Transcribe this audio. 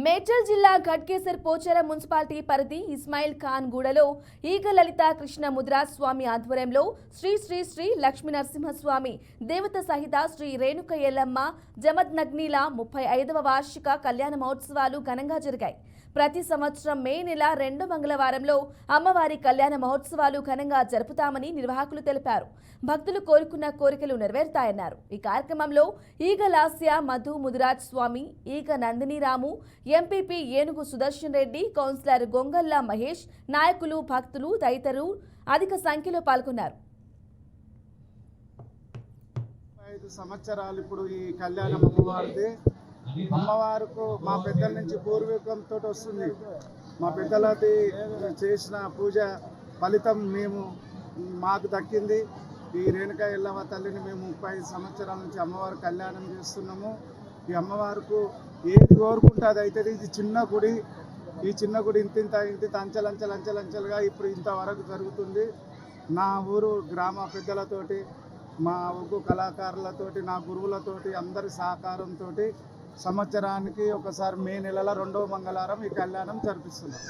మేడ్చల్ జిల్లా ఘట్కేసర్ పోచారం మున్సిపాలిటీ పరిధి ఇస్మాయిల్ ఖాన్ గూడలో ఈగ లలిత కృష్ణ ముద్రాజ్ స్వామి ఆధ్వర్యంలో శ్రీ శ్రీ శ్రీ లక్ష్మీ నరసింహస్వామి దేవత సహిత శ్రీ రేణుక ఎల్లమ్మ జమద్నగ్నిల 35వ వార్షిక కళ్యాణ మహోత్సవాలు ఘనంగా జరిగాయి. ప్రతి సంవత్సరం మే నెల 2వ మంగళవారంలో అమ్మవారి కళ్యాణ మహోత్సవాలు ఘనంగా జరుపుతామని నిర్వాహకులు తెలిపారు. భక్తులు కోరుకున్న కోరికలు నెరవేరుతాయన్నారు. ఈ కార్యక్రమంలో ఈగ లాస్య మధు ముదిరాజ్ స్వామి, ఈగ నందిని రాము, ఎంపీపీ ఏనుగు సుదర్శన్ రెడ్డి, కౌన్సిలర్ గొంగల్ల మహేష్, నాయకులు, భక్తులు తదితరులు అధిక సంఖ్యలో పాల్గొన్నారు. 5 సంవత్సరాలు ఇప్పుడు ఈ కళ్యాణం అమ్మవారిది. అమ్మవారికి మా పెద్దల నుంచి పూర్వీకంతో వస్తుంది. మా పెద్దలది చేసిన పూజ ఫలితం మాకు దక్కింది. ఈ రేణుక ఎల్లమ్మ తల్లిని మేము 35 సంవత్సరాల నుంచి అమ్మవారి కళ్యాణం చేస్తున్నాము. ఈ అమ్మవారికి ఏది కోరుకుంటే అది అవుతుంది. ఇది చిన్న గుడి. ఈ చిన్న గుడి ఇంత అంచెలంచెలుగా ఇప్పుడు ఇంతవరకు జరుగుతుంది. నా ఊరు గ్రామ పెద్దలతోటి, మా ఒగ్గు కళాకారులతోటి, నా గురువులతోటి అందరి సహకారంతో సంవత్సరానికి ఒకసారి మే నెలలో 2వ మంగళవారం ఈ కళ్యాణం జరిపిస్తున్నాం.